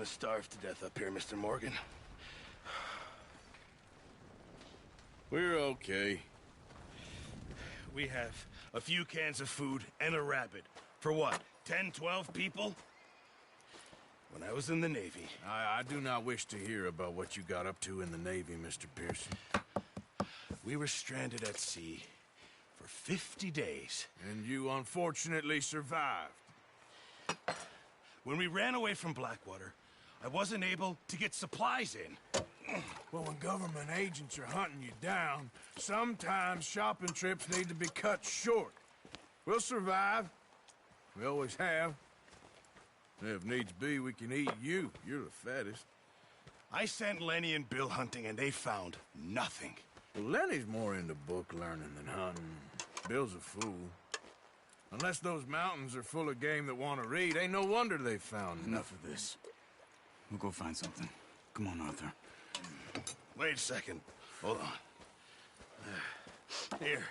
gonna starve to death up here, Mr. Morgan. We're okay. We have a few cans of food and a rabbit. For what, 10, 12 people? When I was in the Navy... I do not wish to hear about what you got up to in the Navy, Mr. Pearson. We were stranded at sea for 50 days. And you unfortunately survived. When we ran away from Blackwater, I wasn't able to get supplies in. Well, when government agents are hunting you down, sometimes shopping trips need to be cut short. We'll survive. We always have. If needs be, we can eat you. You're the fattest. I sent Lenny and Bill hunting, and they found nothing. Well, Lenny's more into book learning than hunting. Bill's a fool. Unless those mountains are full of game that want to read, ain't no wonder they found Enough of this. We'll go find something. Come on, Arthur. Wait a second. Hold on. Here.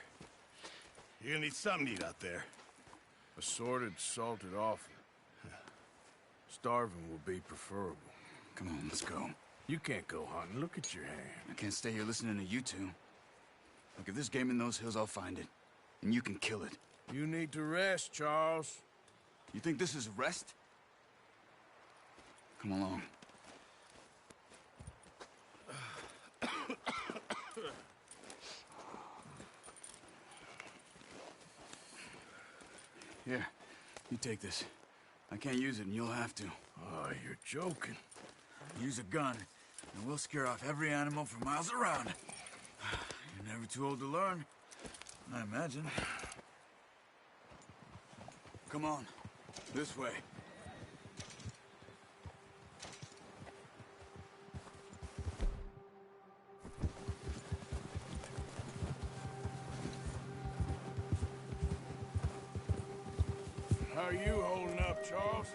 You're gonna need something to eat out there. Assorted, salted offal. Starving will be preferable. Come on, let's go. You can't go hunting. Look at your hand. I can't stay here listening to you two. Look, if there's game in those hills, I'll find it. And you can kill it. You need to rest, Charles. You think this is rest? Come along. Here, you take this. I can't use it, and you'll have to. Oh, you're joking. Use a gun, and we'll scare off every animal for miles around. You're never too old to learn, I imagine. Come on, this way. How are you holding up, Charles?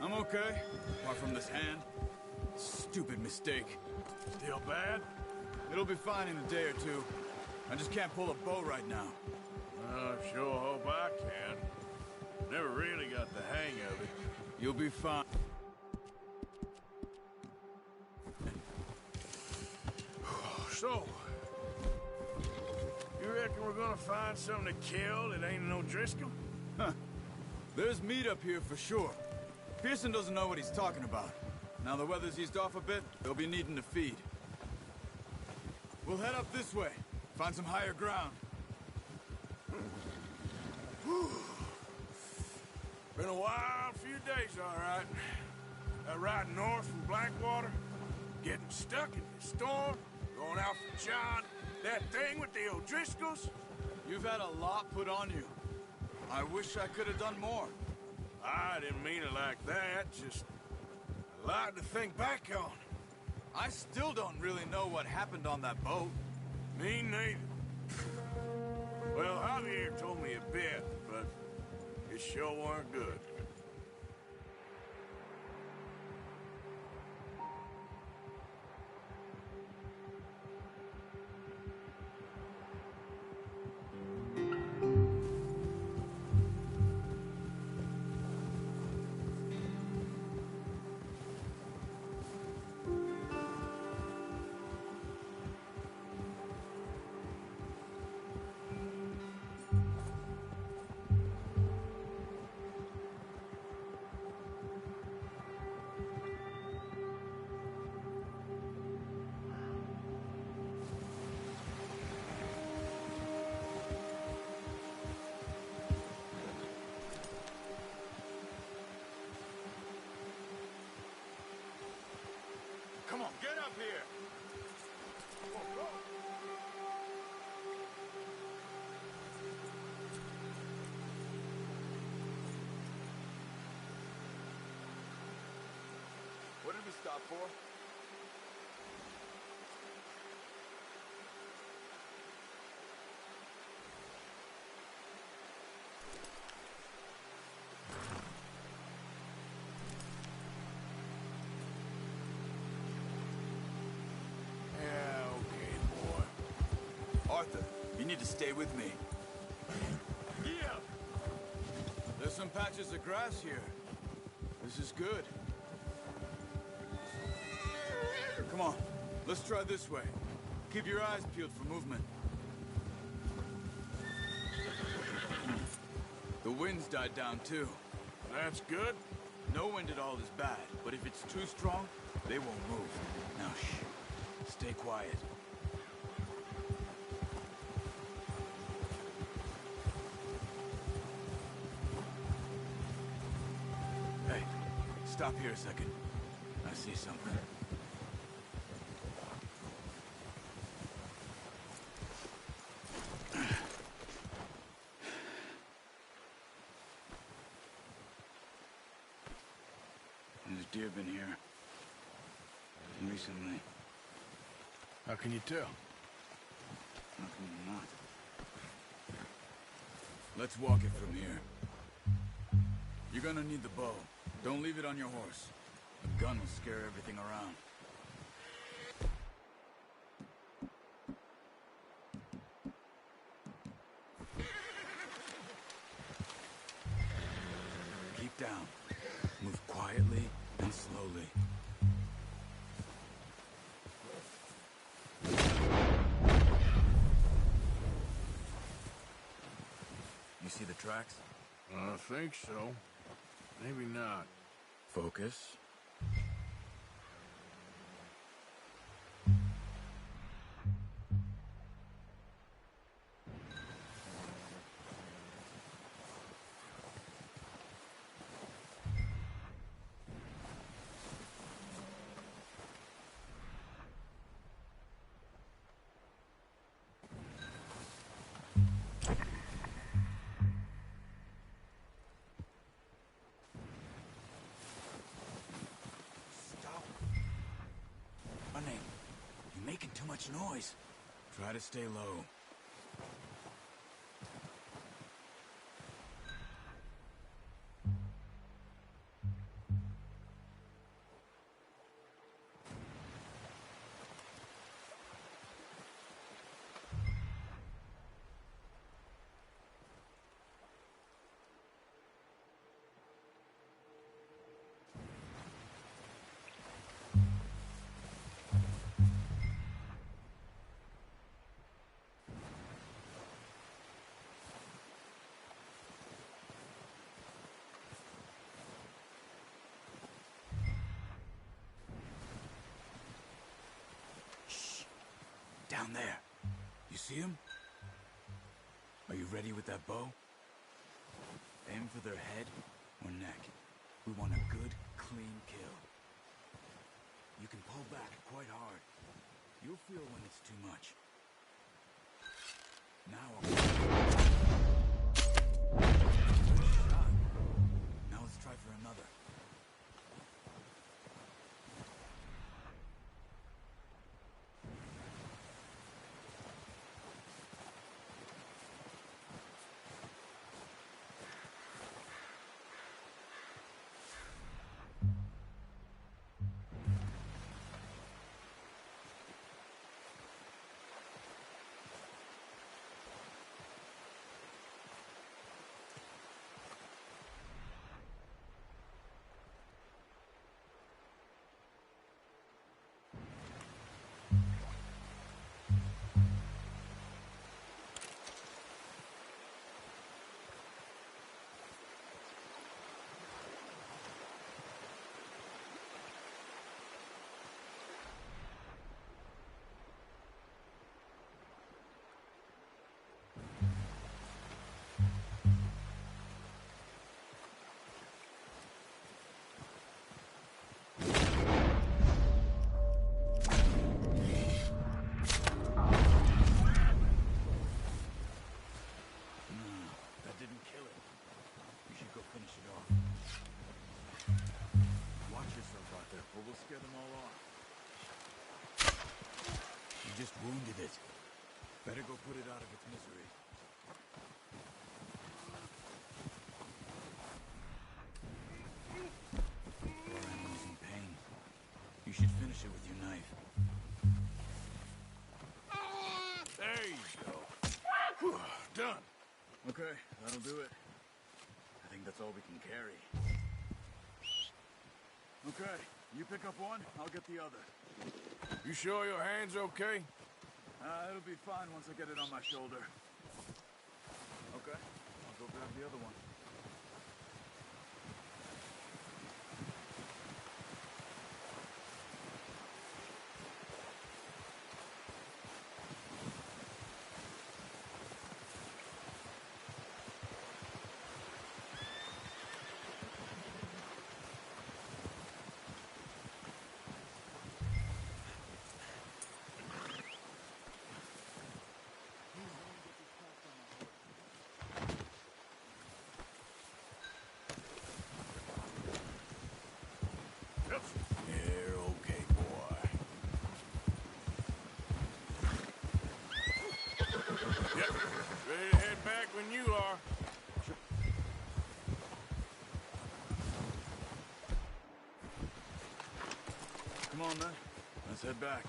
I'm okay, apart from this hand. Stupid mistake. Still bad? It'll be fine in a day or two. I just can't pull a bow right now. I sure hope I can. Never really got the hang of it. You'll be fine. So, you reckon we're gonna find something to kill that ain't no Driscoll? Huh. There's meat up here for sure. Pearson doesn't know what he's talking about. Now the weather's eased off a bit, they'll be needing to feed. We'll head up this way, find some higher ground. Been a wild few days, all right. That ride north from Blackwater, getting stuck in the storm, going out for John, that thing with the O'Driscolls. You've had a lot put on you. I wish I could have done more. I didn't mean it like that, just a lot to think back on. I still don't really know what happened on that boat. Me neither. Well, Javier told me a bit, but it sure weren't good. Come on, get up here! What did we stop for? Arthur, you need to stay with me. Yeah! There's some patches of grass here. This is good. Come on, let's try this way. Keep your eyes peeled for movement. The wind's died down too. That's good. No wind at all is bad, but if it's too strong, they won't move. Now shh. Stay quiet. Hey, stop here a second. I see something. There's deer been here. Recently. How can you tell? How can you not? Let's walk it from here. You're gonna need the bow. Don't leave it on your horse. A gun will scare everything around. Keep down. Move quietly and slowly. You see the tracks? I think so. Maybe not. Focus. You're making too much noise. Try to stay low. Down there. You see him? Are you ready with that bow? Aim for their head or neck. We want a good, clean kill. You can pull back quite hard. You'll feel when it's too much. Now, good shot. Now let's try for another. Just wounded it. Better go put it out of its misery. Poor animal's in pain. You should finish it with your knife. There you go. Whew, done. Okay, that'll do it. I think that's all we can carry. Okay, You pick up one, I'll get the other. You sure your hand's okay? It'll be fine once I get it on my shoulder. Okay, I'll go grab the other one. You're okay, boy. Yep. Ready to head back when you are. Come on, then. Let's head back.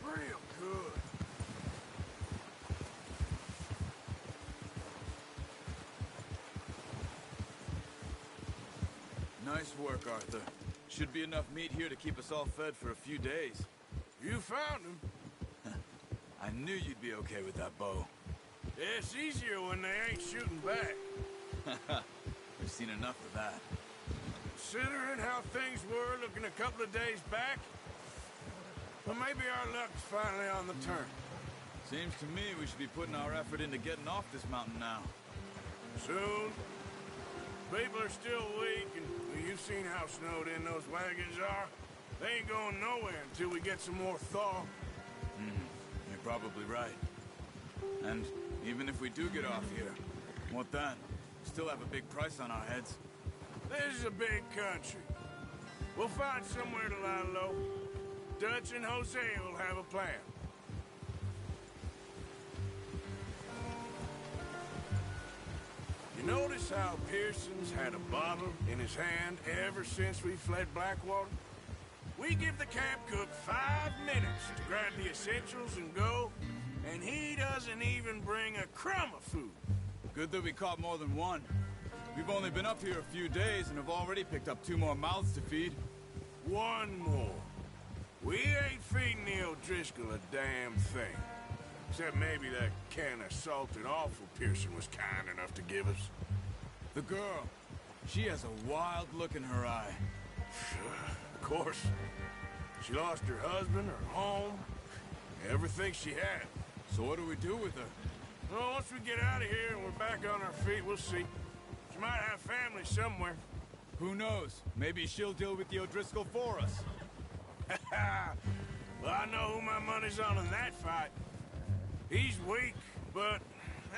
Real good. Nice work, Arthur. Should be enough meat here to keep us all fed for a few days. You found him. I knew you'd be okay with that bow. Yeah, it's easier when they ain't shooting back. We've seen enough of that. Considering how things were looking a couple of days back, well, maybe our luck's finally on the turn. Seems to me we should be putting our effort into getting off this mountain now. Soon. People are still weak, and well, you've seen how snowed in those wagons are. They ain't going nowhere until we get some more thaw. You're probably right. And even if we do get off here, what then? Still have a big price on our heads. This is a big country. We'll find somewhere to lie low. Dutch and Jose will have a plan. You notice how Pearson's had a bottle in his hand ever since we fled Blackwater? We give the camp cook 5 minutes to grab the essentials and go, and he doesn't even bring a crumb of food. Good that we caught more than one. We've only been up here a few days and have already picked up 2 more mouths to feed. 1 more. We ain't feeding the O'Driscoll a damn thing. Except maybe that can of salted offal Pearson was kind enough to give us. The girl, she has a wild look in her eye. Of course. She lost her husband, her home, everything she had. So what do we do with her? Well, once we get out of here and we're back on our feet, we'll see. She might have family somewhere. Who knows? Maybe she'll deal with the O'Driscoll for us. Well, I know who my money's on in that fight. He's weak, but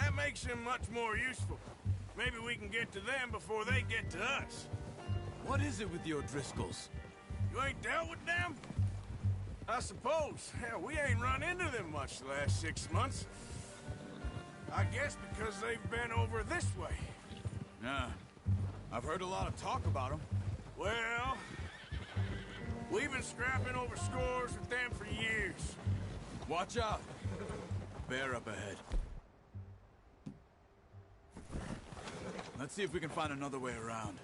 that makes him much more useful. Maybe we can get to them before they get to us. What is it with the O'Driscolls? You ain't dealt with them? I suppose. Hell, we ain't run into them much the last 6 months. I guess because they've been over this way. Yeah. I've heard a lot of talk about them. Well, we've been scrapping over scores with them for years. Watch out. Bear up ahead. Let's see if we can find another way around.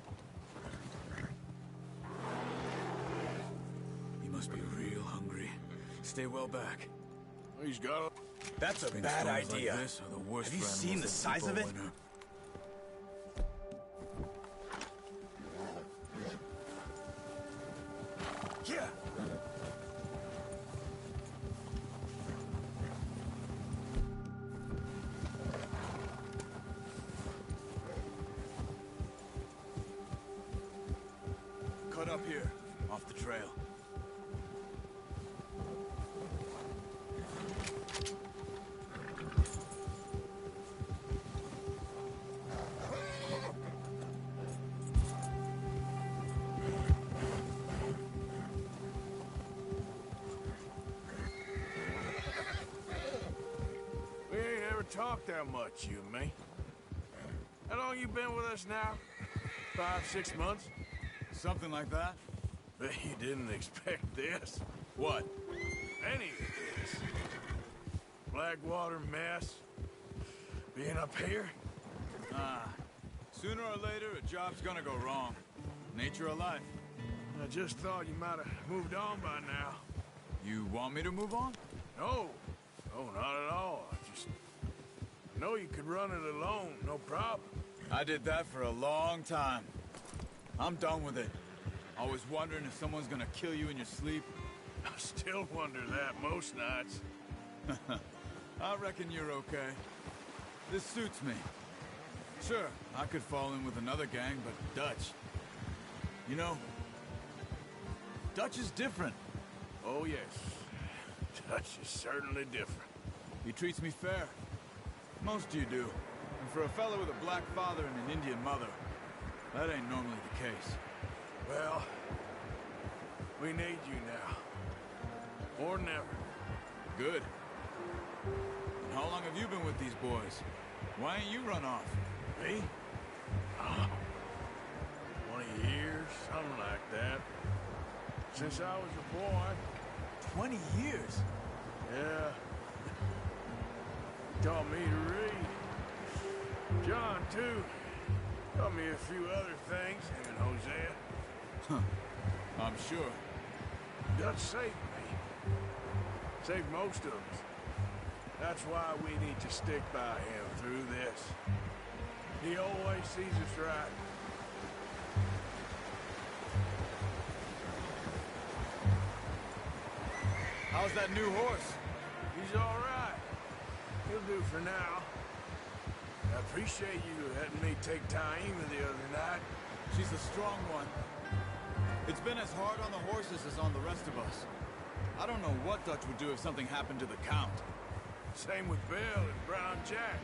He must be real hungry. Stay well back. He's got a... That's a bad Storms idea. Like this are the worst Have you for seen animals the in size of it? winter. Yeah. Cut up here, off the trail. We ain't ever talked that much, you and me. How long you been with us now? 5, 6 months? Something like that? Bet you didn't expect this. What? Any of this. Blackwater mess. Being up here. Sooner or later, a job's gonna go wrong. Nature of life. I just thought you might have moved on by now. You want me to move on? No. No, not at all. I know you could run it alone, no problem. I did that for a long time. I'm done with it. Always wondering if someone's gonna kill you in your sleep. I still wonder that most nights. I reckon you're okay. This suits me. Sure, I could fall in with another gang, but Dutch... You know, Dutch is different. Oh, yes. Dutch is certainly different. He treats me fair. Most of you do. And for a fellow with a black father and an Indian mother, that ain't normally the case. Well, we need you now. More than ever. Good. And how long have you been with these boys? Why ain't you run off? Me? Oh, 20 years, something like that. Since I was a boy. 20 years? Yeah. Taught me to read. John, too. Taught me a few other things, him and Hosea. Huh. I'm sure. Dutch saved me. Saved most of us. That's why we need to stick by him through this. He always sees us right. How's that new horse? He's all right. He'll do for now. I appreciate you letting me take Taima the other night. She's a strong one. It's been as hard on the horses as on the rest of us. I don't know what Dutch would do if something happened to the Count. Same with Bill and Brown Jack.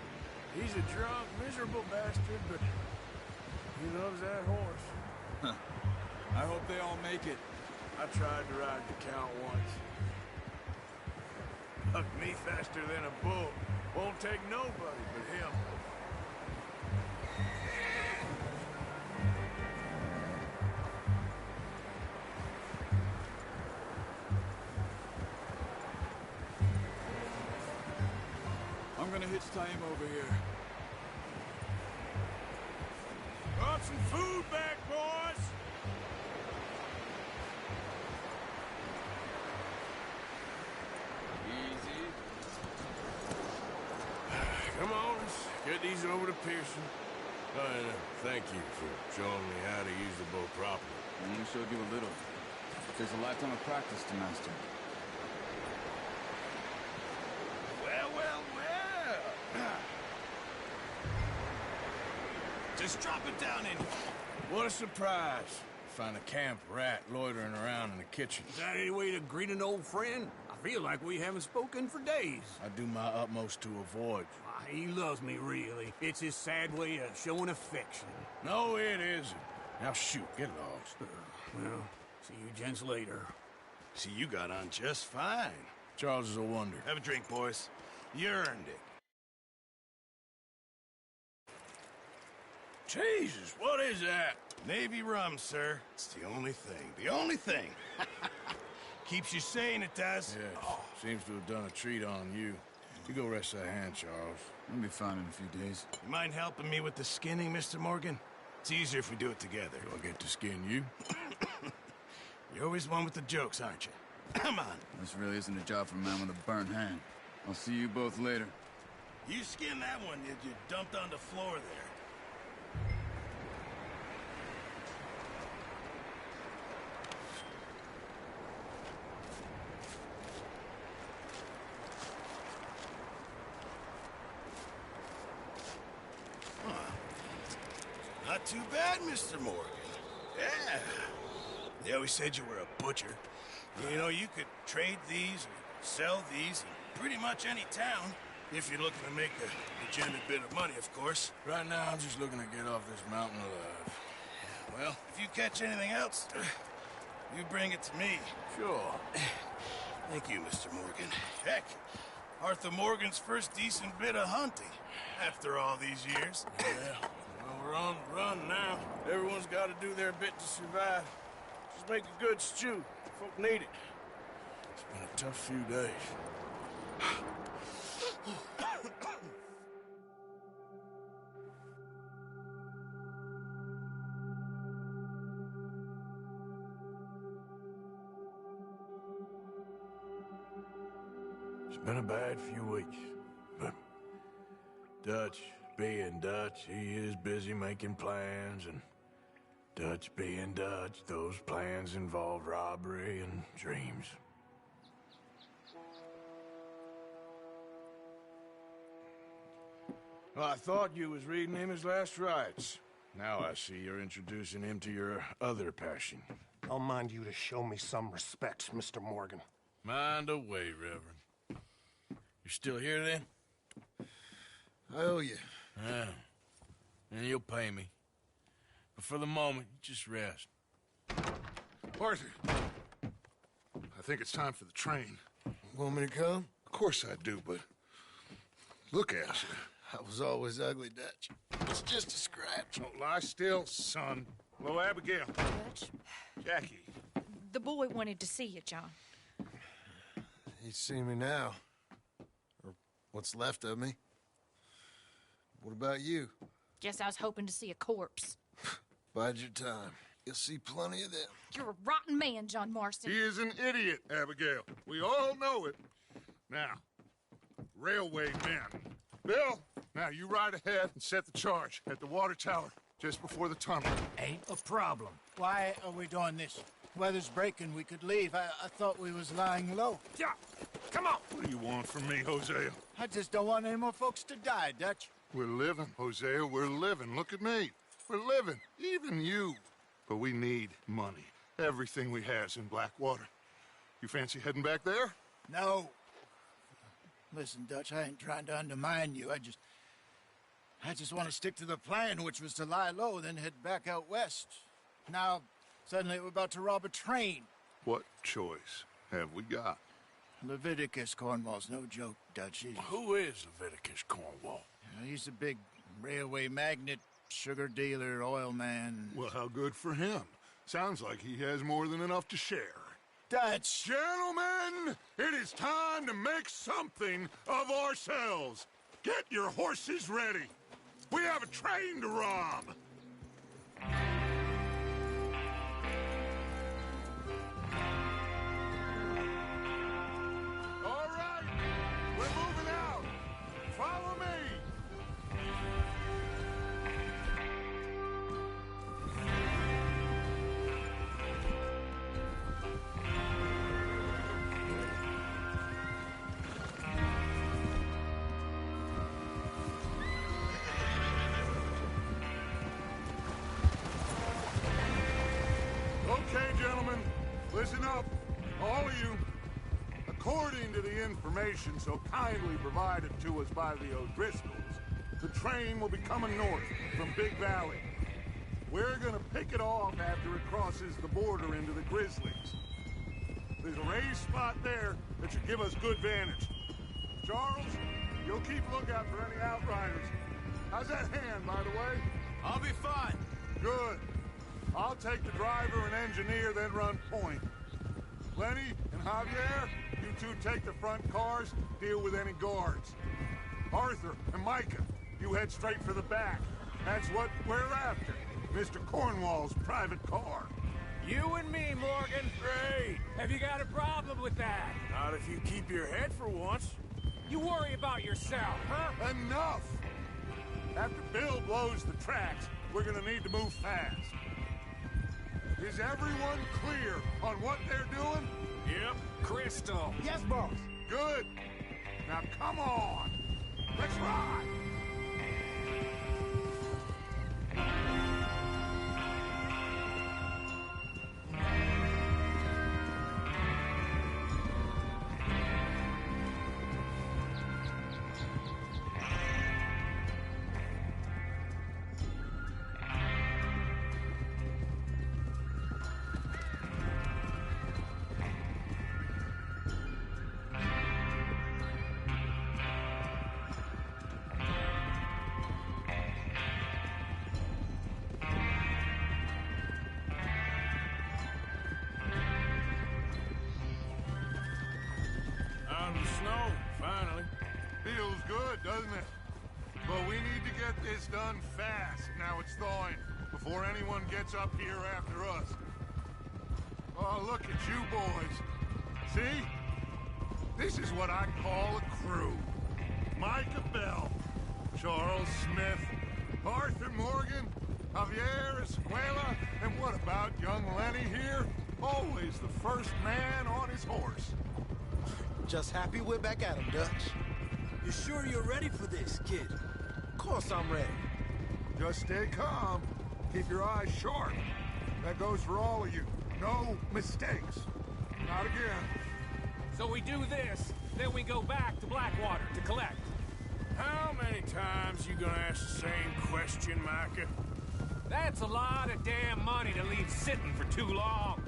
He's a drunk, miserable bastard, but he loves that horse. I hope they all make it. I tried to ride the Count once. Hugged me faster than a bull. Won't take nobody but him. I'm gonna hitch Taima over here. Brought some food back, boys! Easy. Come on, let's get these over to Pearson. And thank you for showing me how to use the bow properly. I only showed you a little. It takes a lifetime of practice to master. Well, well, well. Just drop it down in. What a surprise. Find a camp rat loitering around in the kitchen. Is that any way to greet an old friend? I feel like we haven't spoken for days. I do my utmost to avoid. He loves me, really. It's his sad way of showing affection. No, it isn't. Now shoot, get lost. Well, see you gents later. See, you got on just fine. Charles is a wonder. Have a drink, boys. You earned it. Jesus, what is that? Navy rum, sir. It's the only thing. The only thing. Keeps you sane, it does. Yes, seems to have done a treat on you. You go rest that hand, Charles. I'll be fine in a few days. You mind helping me with the skinning, Mr. Morgan? It's easier if we do it together. Do I get to skin you? You're always one with the jokes, aren't you? Come on. This really isn't a job for a man with a burnt hand. I'll see you both later. You skinned that one you dumped on the floor there. Not too bad, Mr. Morgan. Yeah. They always said you were a butcher. You know, you could trade these or sell these in pretty much any town, if you're looking to make a legitimate bit of money, of course. Right now, I'm just looking to get off this mountain alive. Well, if you catch anything else, you bring it to me. Sure. Thank you, Mr. Morgan. Heck, Arthur Morgan's first decent bit of hunting, after all these years. Yeah. Well, we're on the run now. Everyone's got to do their bit to survive. Just make a good stew. Folk need it. It's been a tough few days. Been a bad few weeks, but Dutch being Dutch, he is busy making plans, and Dutch being Dutch, those plans involve robbery and dreams. Well, I thought you was reading him his last rites. Now I see you're introducing him to your other passion. I'll mind you to show me some respect, Mr. Morgan. Mind away, Reverend. You still here, then? I owe you. Yeah. And you'll pay me. But for the moment, just rest. Arthur, I think it's time for the train. Want me to come? Of course I do, but look at you. I was always ugly, Dutch. It's just a scratch. Don't lie still, son. Hello, Abigail. Dutch, Jackie. the boy wanted to see you, John. He'd see me now. Or what's left of me. What about you? Guess I was hoping to see a corpse. Bide your time. You'll see plenty of them. You're a rotten man, John Marston. He is an idiot, Abigail. We all know it. Now, railway men. Bill, now you ride ahead and set the charge at the water tower just before the tunnel. Ain't a problem. Why are we doing this? Weather's breaking. We could leave. I thought we was lying low. Yeah, come on. What do you want from me, Hosea? I just don't want any more folks to die, Dutch. We're living, Hosea. We're living. Look at me. We're living. Even you. But we need money. Everything we has in Blackwater. You fancy heading back there? No. Listen, Dutch, I ain't trying to undermine you. I just want to stick to the plan, which was to lie low, then head back out west. Now, suddenly we're about to rob a train. What choice have we got? Leviticus Cornwall's no joke, Dutch. Who is Leviticus Cornwall? He's a big railway magnate, sugar dealer, oil man. Well, how good for him. Sounds like he has more than enough to share. Dutch! Gentlemen, it is time to make something of ourselves. Get your horses ready. We have a train to rob. All right, we're moving out. Follow me. Okay, gentlemen, listen up, all of you. According to the information so kindly provided to us by the O'Driscolls, the train will be coming north from Big Valley. We're gonna pick it off after it crosses the border into the Grizzlies. There's a raised spot there that should give us good vantage. Charles, you'll keep lookout for any outriders. How's that hand, by the way? I'll be fine. Good. I'll take the driver and engineer, then run point. Lenny and Javier, you two take the front cars, deal with any guards. Arthur and Micah, you head straight for the back. That's what we're after. Mr. Cornwall's private car. You and me, Morgan. Great. Have you got a problem with that? Not if you keep your head for once. You worry about yourself, huh? Enough! After Bill blows the tracks, we're gonna need to move fast. Is everyone clear on what they're doing? Yep. Crystal. Yes, boss. Good. Now come on. Let's ride. Out of the snow, finally. Feels good, doesn't it? But we need to get this done fast, now it's thawing, before anyone gets up here after us. Oh, look at you boys. See? This is what I call a crew. Micah Bell, Charles Smith, Arthur Morgan, Javier Escuela, and what about young Lenny here? Always the first man on his horse. Just happy we're back at him, Dutch. You sure you're ready for this, kid? Of course I'm ready. Just stay calm. Keep your eyes sharp. That goes for all of you. No mistakes. Not again. So we do this, then we go back to Blackwater to collect. How many times you gonna ask the same question, Micah? That's a lot of damn money to leave sitting for too long.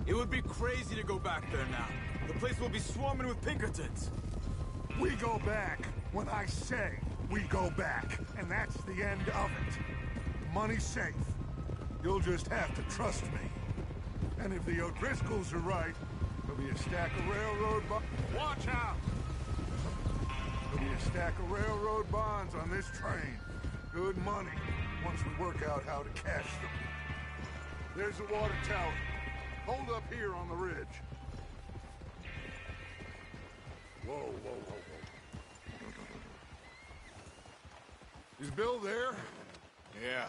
It would be crazy to go back there now. The place will be swarming with Pinkertons. We go back when I say we go back, and that's the end of it. Money's safe. You'll just have to trust me. And if the O'Driscolls are right, there'll be a stack of railroad bonds. Watch out! There'll be a stack of railroad bonds on this train. Good money, once we work out how to cash them. There's the water tower. Hold up here on the ridge. Whoa, whoa, whoa, whoa. Is Bill there? Yeah.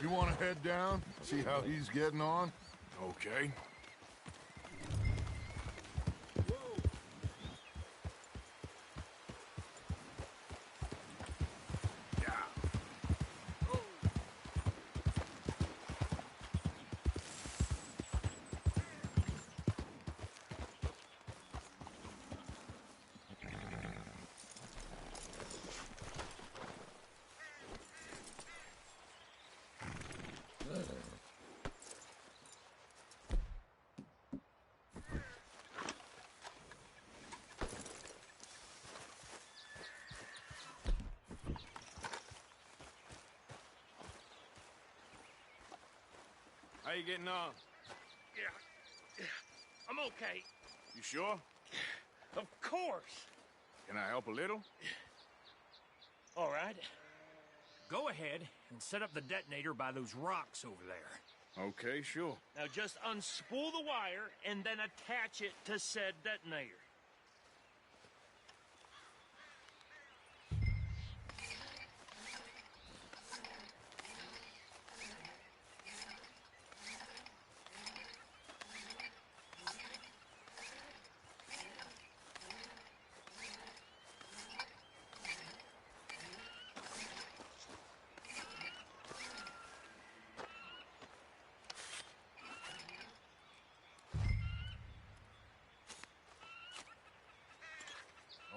You want to head down, see how he's getting on? Okay. How you getting on? Yeah, I'm okay. You sure? Of course. Can I help a little? All right. Go ahead and set up the detonator by those rocks over there. Okay, sure. Now just unspool the wire and then attach it to said detonator.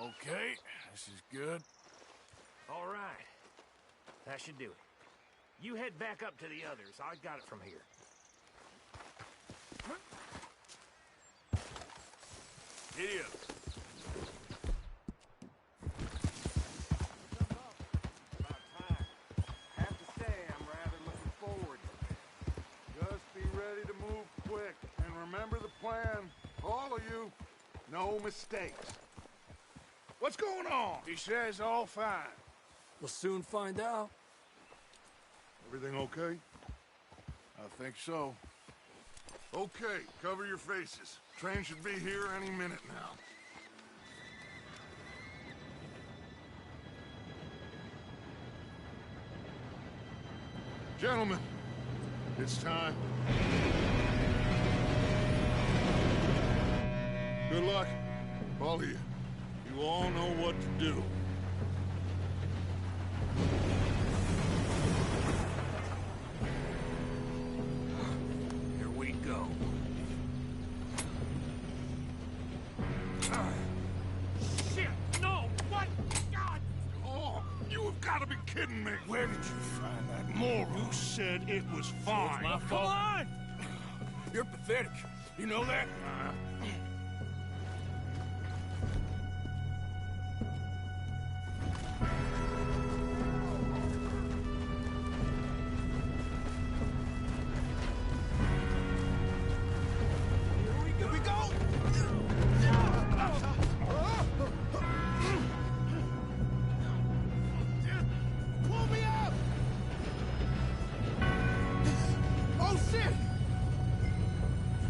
Okay, this is good. All right. That should do it. You head back up to the others. I got it from here. Giddy up. About time. I have to say, I'm rather looking forward to it. Just be ready to move quick. And remember the plan. All of you, no mistakes. What's going on? He says all fine. We'll soon find out. Everything okay? I think so. Okay, cover your faces. Train should be here any minute now. Gentlemen, it's time. Good luck, all of you. You all know what to do. Here we go. Shit! No! What? God! Oh, you have got to be kidding me. Where did you find that moron? You said it was fine. My fault. Come on! You're pathetic. You know that?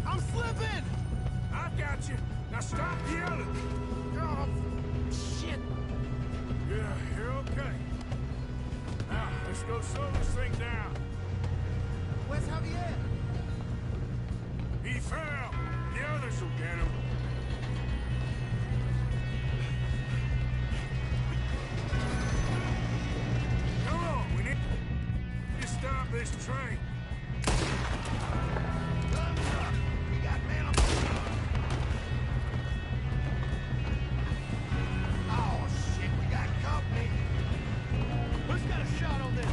I'm slipping! I've got Let's go slow this thing down. Where's Javier? He fell. The others will get him. Come on, we need to stop this train. We got man on the... Oh, shit, we got company. Who's got a shot on this?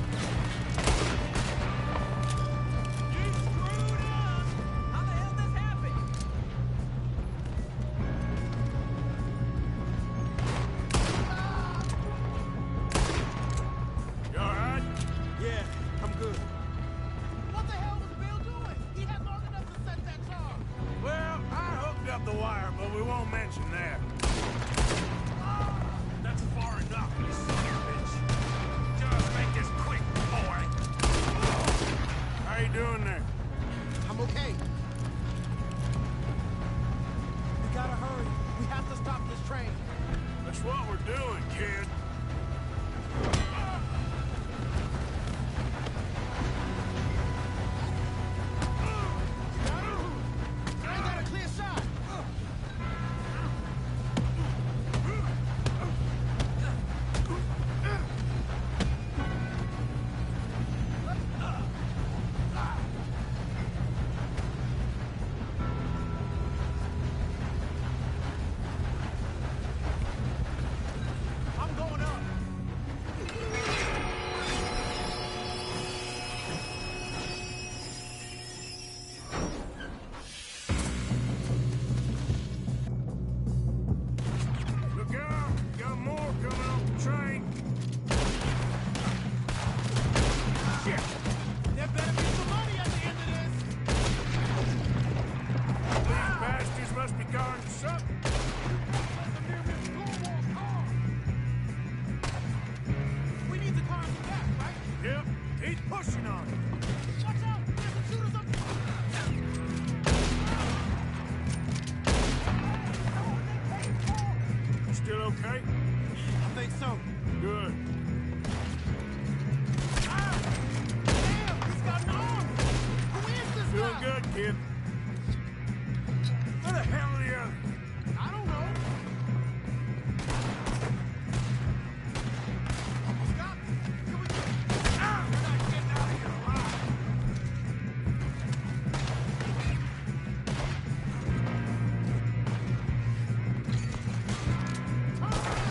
You screwed us! How the hell this happened? You all right? Yeah, I'm good. What the hell was Bill doing? He had long enough to set that charge. Well, I hooked up the wire, but we won't mention that. That's far enough, you son of a bitch. Just make this quick, boy. How you doing there? I'm okay. We gotta hurry. We have to stop this train. That's what we're doing, kid. I got a clear shot. I'm going up. Look out! Got more coming off the train. Shit! There better be some money at the end of this. These bastards must be going to something. We need the car in the back, right? Yep, he's pushing on it. Watch out! There's some shooters up You still okay? I think so. Good. Damn! He's got an arm! Who is this Doing guy? good, kid. Where the hell are the others? I don't know. Stop! Can we get... Ah! We're not getting out of here alive! Turn around!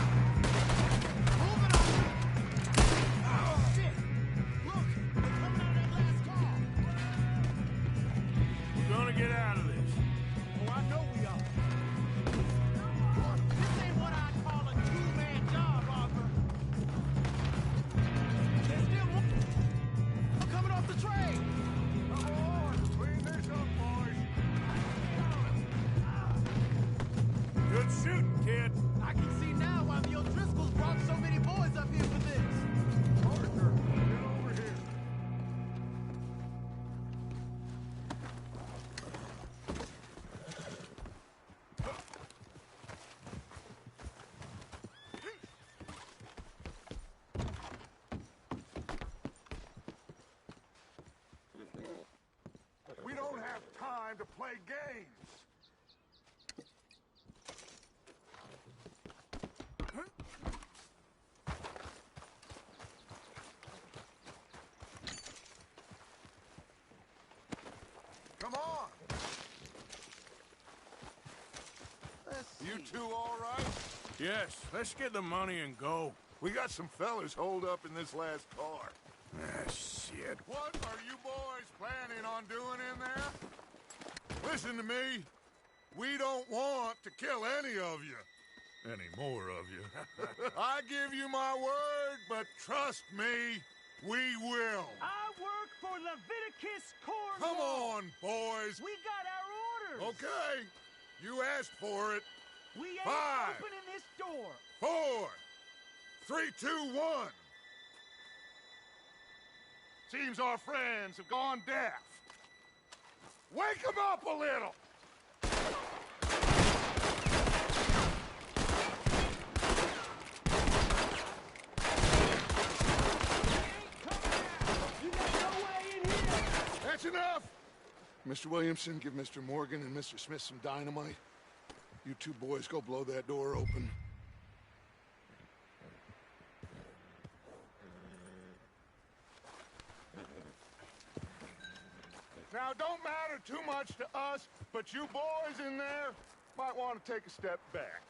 Move it on! Oh, shit! Look! They're coming out of that last car! We're gonna get out of this. Oh, I know we are. This ain't what I'd call a two-man job, Arthur. There's still one coming off the train. Come on, clean this up, boys. Good shooting, kid. I can see now why the O'Driscolls brought so many boys up here for this. Arthur, get over here. We don't have time to play games. Come on. You two all right? Yes, let's get the money and go. We got some fellas holed up in this last car. Ah, shit. What are you boys planning on doing in there? Listen to me. We don't want to kill any of you. Any more of you. I give you my word, but trust me, we will. I work for Leviticus Corps. Come on, boys. We got our orders. Okay. You asked for it. We ain't 5, opening this door. 4, 3, 2, 1. Seems our friends have gone deaf. Wake them up a little. Mr. Williamson, give Mr. Morgan and Mr. Smith some dynamite. You two boys go blow that door open. Now, it don't matter too much to us, but you boys in there might want to take a step back.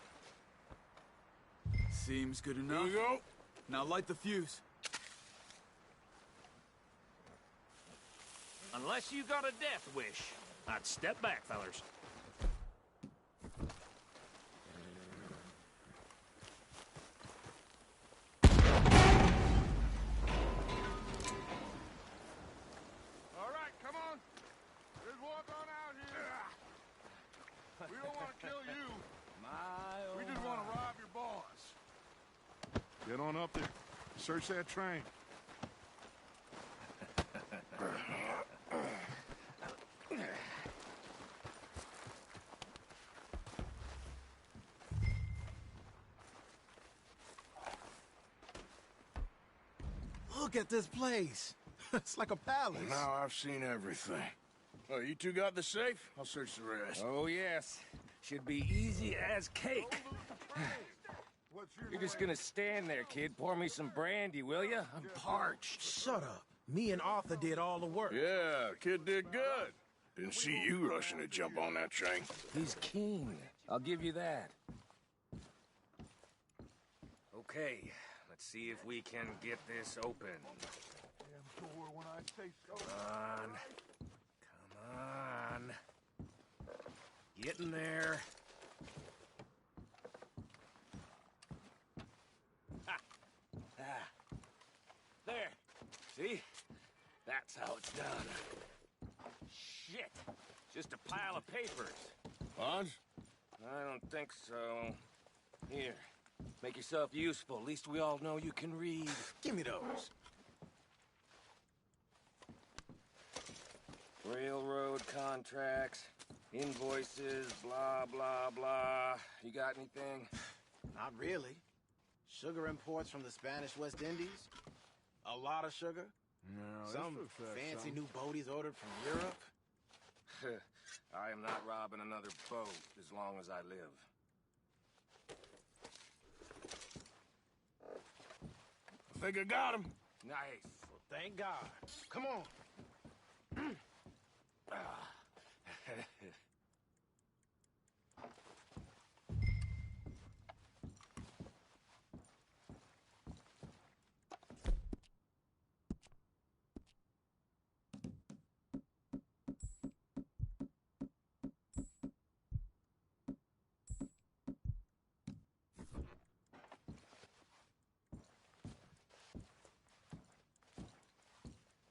Seems good enough. Here we go. Now light the fuse. Unless you got a death wish, I'd step back, fellers. All right, come on. Just walk on out here. We don't want to kill you. We just want to rob your boss. Get on up there. Search that train. Look at this place. It's like a palace. Now I've seen everything. Oh, you two got the safe? I'll search the rest. Oh, yes. Should be easy as cake. You're just gonna stand there, kid. Pour me some brandy, will you? I'm parched. Shut up. Me and Arthur did all the work. Yeah, kid did good. Didn't see you rushing to jump on that train. He's keen. I'll give you that. Okay, let's see if we can get this open. Damn door when I say so. Come on. Get in there. There. See? That's how it's done. Shit. Just a pile of papers. Bonds? I don't think so. Here. Make yourself useful. At least we all know you can read. Give me those. Railroad contracts, invoices, blah, blah, blah. You got anything? Not really. Sugar imports from the Spanish West Indies. A lot of sugar. No, Some fancy new boaties ordered from Europe. I am not robbing another boat as long as I live. I think I got him. Nice. Well, thank God. Come on.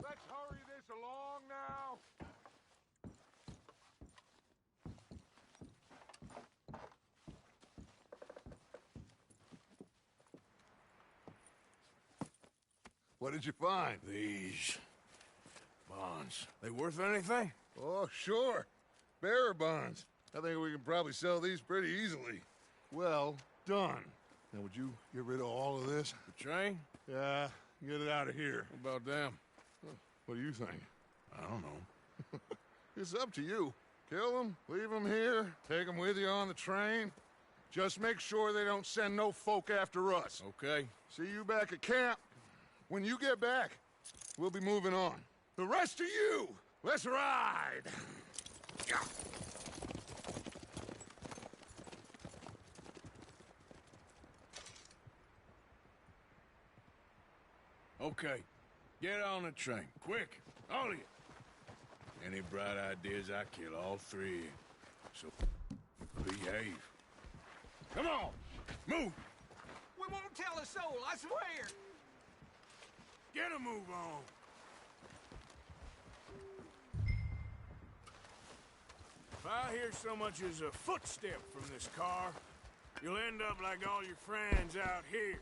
Let's hurry this along now. What did you find? These bonds. They worth anything? Oh, sure. Bearer bonds. I think we can probably sell these pretty easily. Well done. Now, would you get rid of all of this? The train? Yeah, get it out of here. What about them? What do you think? I don't know. It's up to you. Kill them, leave them here, take them with you on the train. Just make sure they don't send no folk after us. Okay. See you back at camp. When you get back, we'll be moving on. The rest of you, let's ride! Okay. Get on the train. Quick. All of you. Any bright ideas, I kill all three of you. So, behave. Come on! Move! We won't tell a soul, I swear. Get a move on! If I hear so much as a footstep from this car, you'll end up like all your friends out here.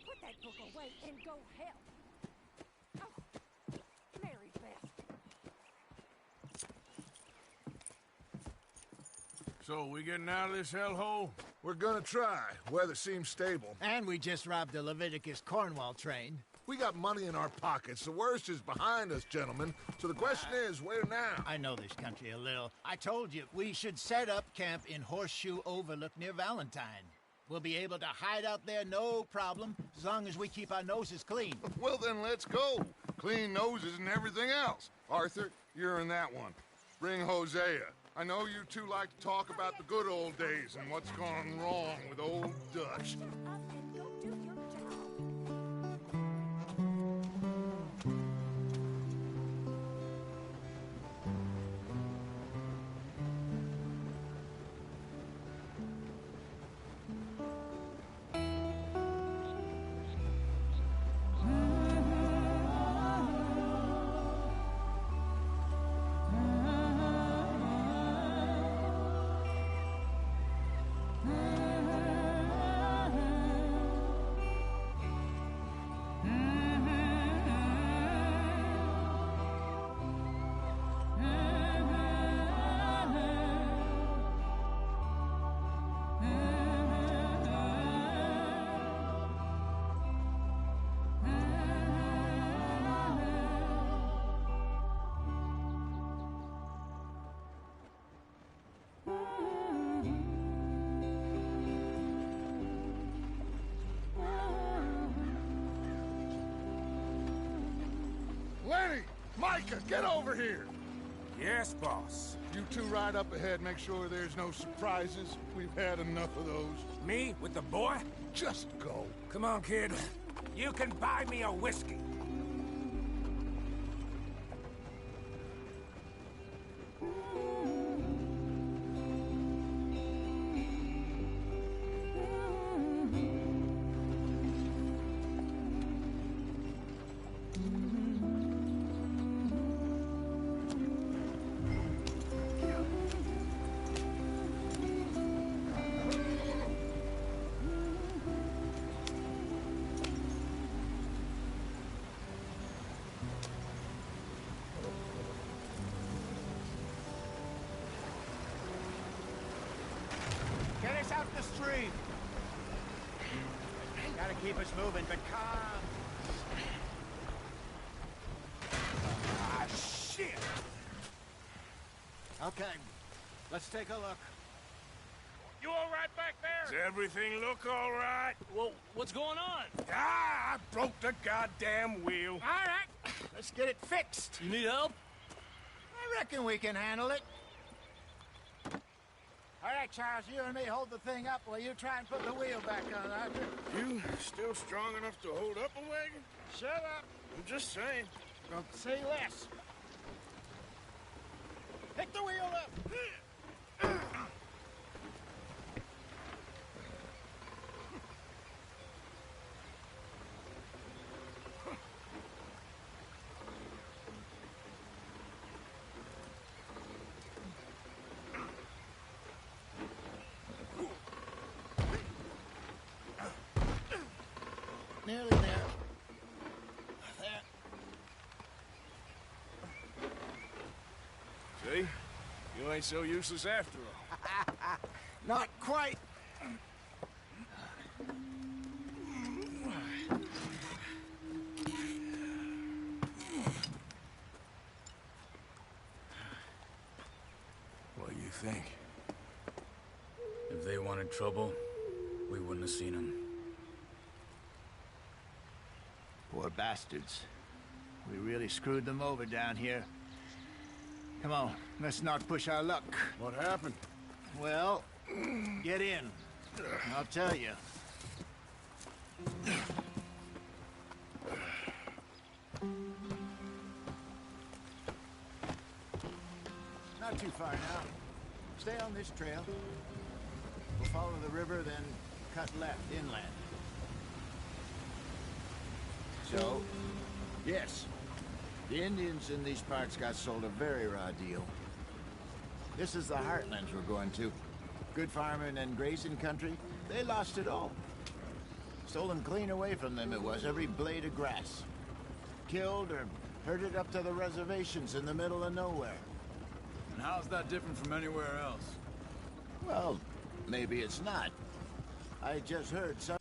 Put that book away and go help. Oh, Mary Beth. So, we getting out of this hellhole? We're gonna try. Weather seems stable. And we just robbed the Leviticus Cornwall train. We got money in our pockets. The worst is behind us, gentlemen. So the question is, where now? I know this country a little. I told you, we should set up camp in Horseshoe Overlook near Valentine. We'll be able to hide out there, no problem, as long as we keep our noses clean. Well, then let's go. Clean noses and everything else. Arthur, you're in that one. Bring Hosea. I know you two like to talk about the good old days and what's gone wrong with old Dutch. Lenny! Micah, get over here! Yes, boss. You two ride up ahead, make sure there's no surprises. We've had enough of those. Me with the boy? Just go. Come on, kid. You can buy me a whiskey. Get us out the stream. Gotta keep us moving, but calm. Ah, shit! Okay, let's take a look. You all right back there? Does everything look all right? Well, what's going on? Ah, I broke the goddamn wheel. All right, let's get it fixed. You need help? I reckon we can handle it. All right, Charles, you and me hold the thing up while you try and put the wheel back on, Arthur. You still strong enough to hold up a wagon? Shut up. I'm just saying. Don't say less. Pick the wheel up. Nearly there. There. See? You ain't so useless after all. Not quite. What do you think? If they wanted trouble, we wouldn't have seen them. Poor bastards. We really screwed them over down here. Come on, let's not push our luck. What happened? Well, get in. I'll tell you. Not too far now. Stay on this trail. We'll follow the river, then cut left inland. So, yes, the Indians in these parts got sold a very raw deal. This is the heartlands we're going to. Good farming and grazing country, they lost it all. Stolen clean away from them it was, every blade of grass. Killed or herded up to the reservations in the middle of nowhere. And how's that different from anywhere else? Well, maybe it's not. I just heard some...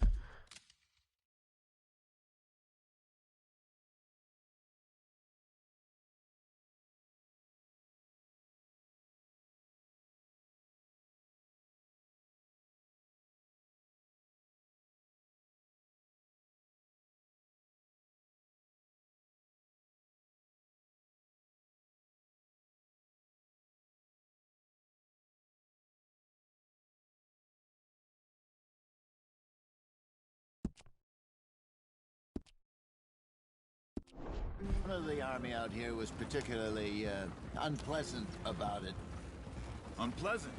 One of the army out here was particularly unpleasant about it. Unpleasant?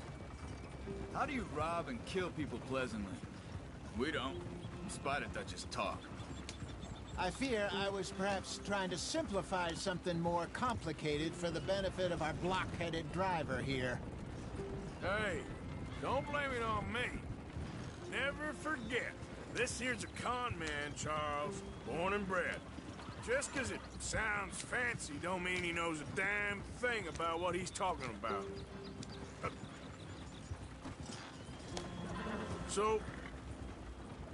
How do you rob and kill people pleasantly? We don't, in spite of Dutch's talk. I fear I was perhaps trying to simplify something more complicated for the benefit of our block-headed driver here. Hey, don't blame it on me. Never forget, this here's a con man, Charles, born and bred. Just 'cause it sounds fancy don't mean he knows a damn thing about what he's talking about. So,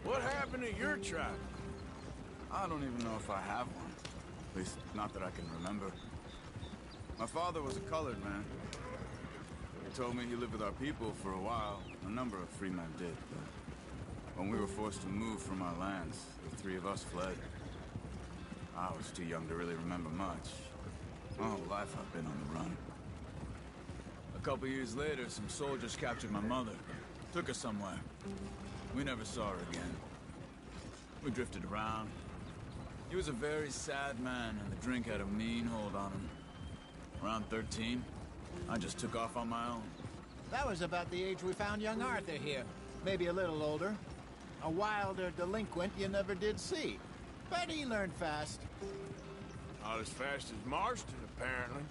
what happened to your tribe? I don't even know if I have one. At least, not that I can remember. My father was a colored man. He told me he lived with our people for a while. A number of free men did, but when we were forced to move from our lands, the three of us fled. I was too young to really remember much. My whole life I've been on the run. A couple years later, some soldiers captured my mother. Took her somewhere. We never saw her again. We drifted around. He was a very sad man, and the drink had a mean hold on him. Around 13, I just took off on my own. That was about the age we found young Arthur here. Maybe a little older. A wilder delinquent you never did see. But he learned fast. Not as fast as Marston, apparently.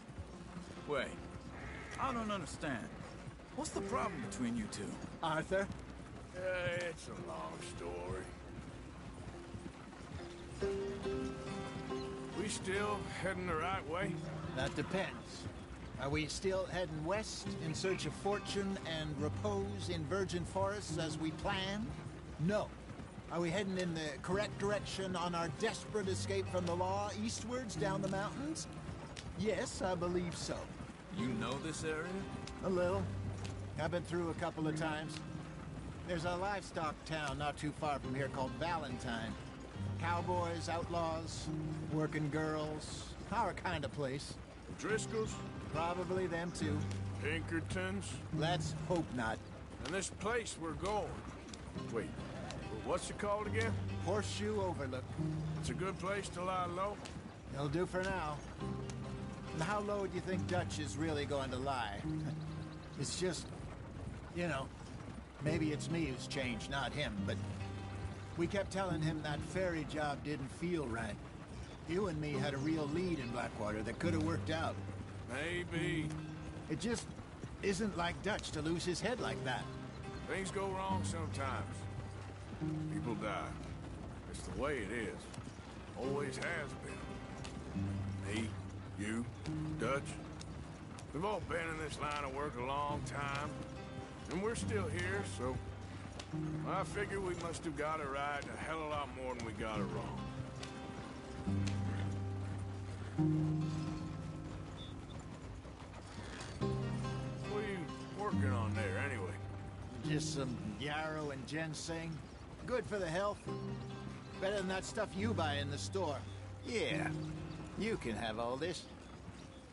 Wait, I don't understand. What's the problem between you two? Arthur? It's a long story. We still heading the right way? That depends. Are we still heading west in search of fortune and repose in virgin forests as we planned? No. Are we heading in the correct direction on our desperate escape from the law eastwards down the mountains? Yes, I believe so. You know this area? A little. I've been through a couple of times. There's a livestock town not too far from here called Valentine. Cowboys, outlaws, working girls, our kind of place. Driscolls? Probably them too. Pinkertons? Let's hope not. And this place we're going. Wait, what's it called again? Horseshoe Overlook. It's a good place to lie low? It'll do for now. And how low do you think Dutch is really going to lie? It's just, you know, maybe it's me who's changed, not him, but we kept telling him that ferry job didn't feel right. You and me had a real lead in Blackwater that could have worked out. Maybe. It just isn't like Dutch to lose his head like that. Things go wrong sometimes. People die. It's the way it is. Always has been. Me, you, Dutch. We've all been in this line of work a long time. And we're still here, so... I figure we must have got it right a hell of a lot more than we got it wrong. What are you working on there, anyway? Just some yarrow and ginseng. Good for the health. Better than that stuff you buy in the store. Yeah, you can have all this.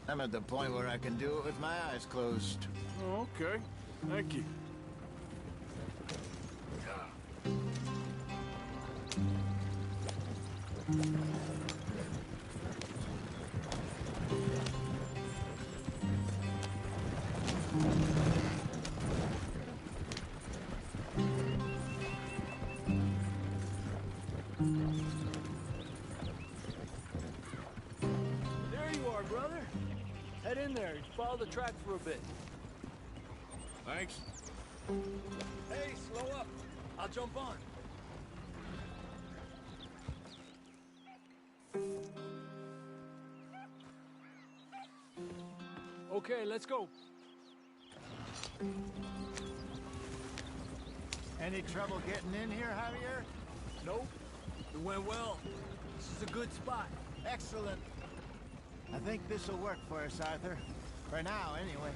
I'm at the point where I can do it with my eyes closed. Oh, okay. Thank you. There you are, brother. Head in there and follow the track for a bit. Thanks. Hey, slow up. I'll jump on. Okay, let's go. Any trouble getting in here, Javier? Nope. It went well. This is a good spot. Excellent. I think this will work for us, Arthur. For now, anyway.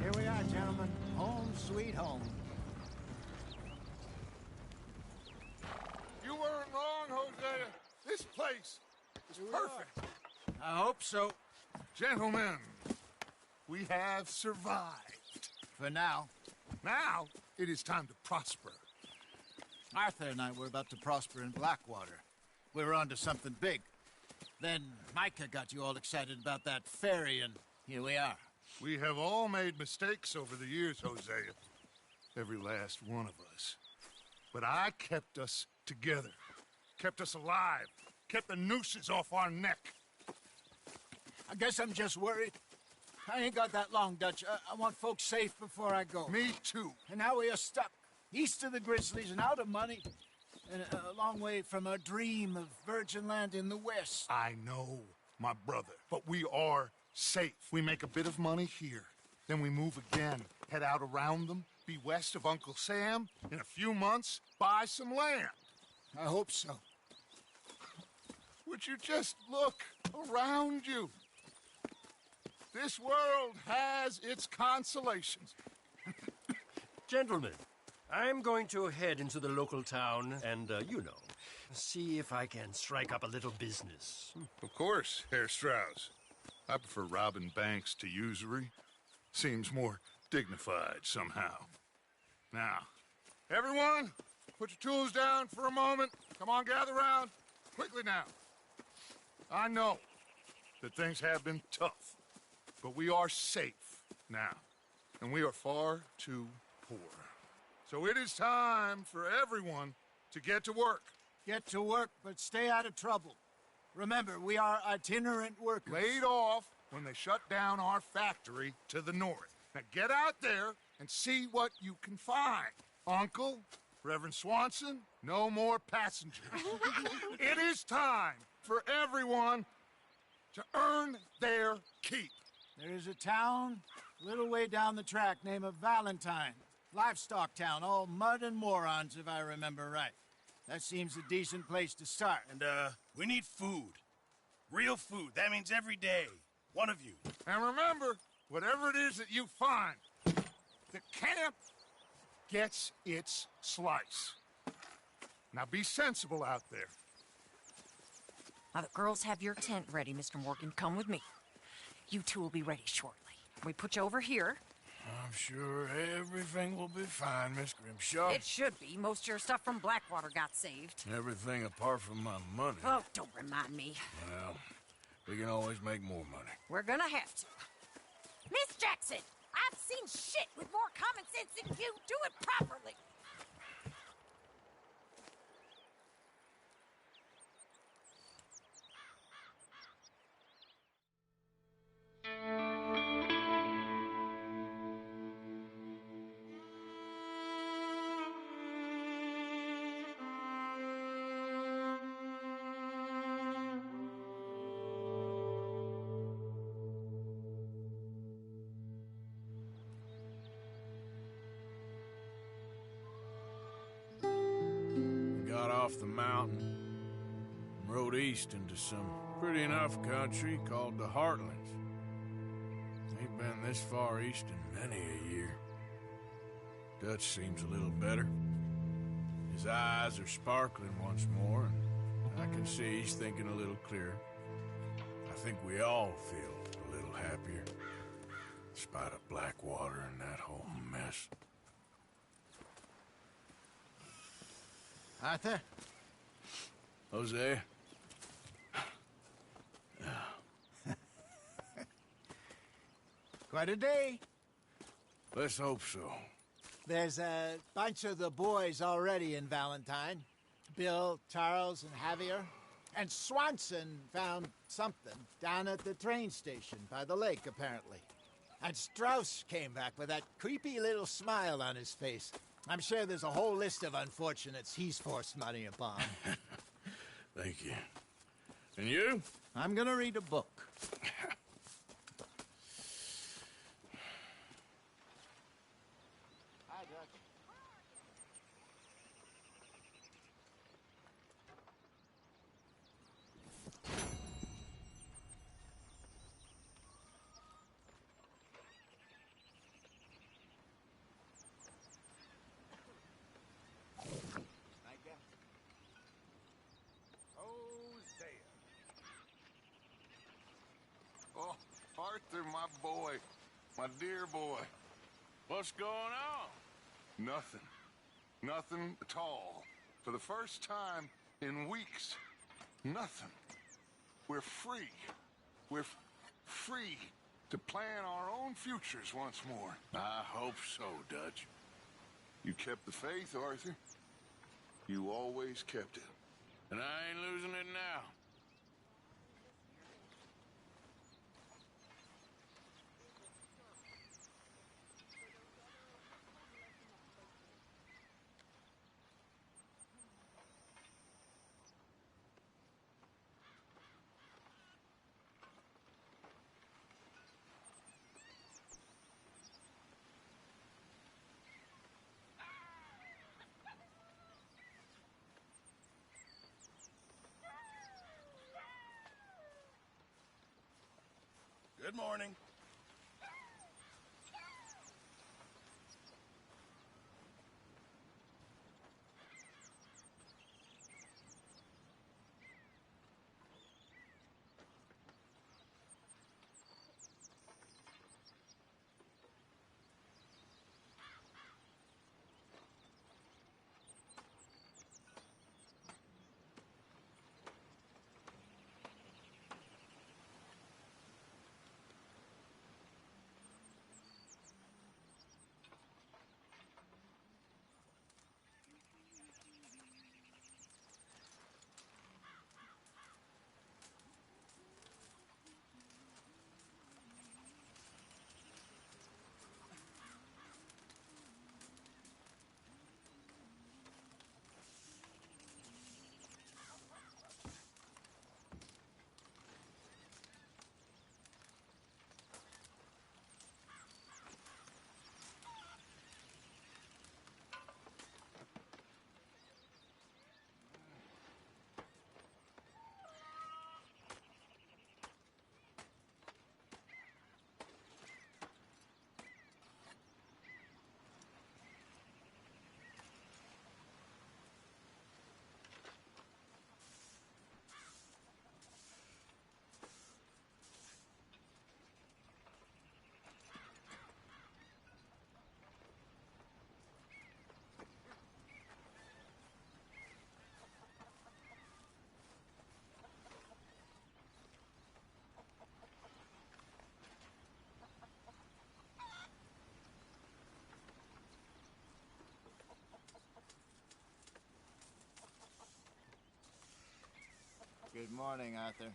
Here we are, gentlemen. Home sweet home. You weren't wrong, Hosea. This place is perfect. I hope so. Gentlemen, we have survived. For now. Now, it is time to prosper. Arthur and I were about to prosper in Blackwater. We were onto something big. Then Micah got you all excited about that ferry, and here we are. We have all made mistakes over the years, Hosea. Every last one of us. But I kept us together. Kept us alive. Kept the nooses off our neck. I guess I'm just worried. I ain't got that long, Dutch. I want folks safe before I go. Me too. And now we are stuck, east of the Grizzlies and out of money, and a long way from our dream of virgin land in the west. I know, my brother, but we are safe. We make a bit of money here, then we move again, head out around them, be west of Uncle Sam, in a few months, buy some land. I hope so. Would you just look around you? This world has its consolations. Gentlemen, I'm going to head into the local town and, see if I can strike up a little business. Of course, Herr Strauss. I prefer robbing banks to usury. Seems more dignified somehow. Now, everyone, put your tools down for a moment. Come on, gather round. Quickly now. I know that things have been tough, but we are safe now, and we are far too poor. So it is time for everyone to get to work. Get to work, but stay out of trouble. Remember, we are itinerant workers. Laid off when they shut down our factory to the north. Now get out there and see what you can find. Uncle, Reverend Swanson, no more passengers. It is time for everyone to earn their keep. There is a town a little way down the track named Valentine. Livestock town, all mud and morons, if I remember right. That seems a decent place to start. And, we need food. Real food. That means every day. One of you. And remember, whatever it is that you find, the camp gets its slice. Now be sensible out there. Now, the girls have your tent ready, Mr. Morgan. Come with me. You two will be ready shortly. We put you over here. I'm sure everything will be fine, Miss Grimshaw. It should be. Most of your stuff from Blackwater got saved. Everything apart from my money. Oh, don't remind me. Well, we can always make more money. We're gonna have to. Miss Jackson, I've seen shit with more common sense than you. Do it properly. Off the mountain and rode east into some pretty enough country called the Heartlands. Ain't been this far east in many a year. Dutch seems a little better. His eyes are sparkling once more, and I can see he's thinking a little clearer. I think we all feel a little happier, in spite of Blackwater and that whole mess. Arthur? Hosea? Quite a day. Let's hope so. There's a bunch of the boys already in Valentine. Bill, Charles, and Javier. And Swanson found something down at the train station by the lake, apparently. And Strauss came back with that creepy little smile on his face. I'm sure there's a whole list of unfortunates he's forced money upon. Thank you. And you? I'm gonna read a book. Hi, Dutch. Oh, Arthur, my boy. My dear boy. What's going on? Nothing. Nothing at all. For the first time in weeks. Nothing. We're free. We're free to plan our own futures once more. I hope so, Dutch. You kept the faith, Arthur. You always kept it. And I ain't losing it now. Good morning. Good morning, Arthur.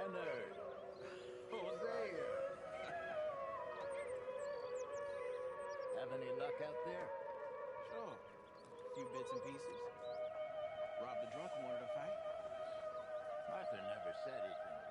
Leonard. Hosea. Have any luck out there? Sure. A few bits and pieces. Robbed the drunk who wanted to fight. Arthur never said he'd been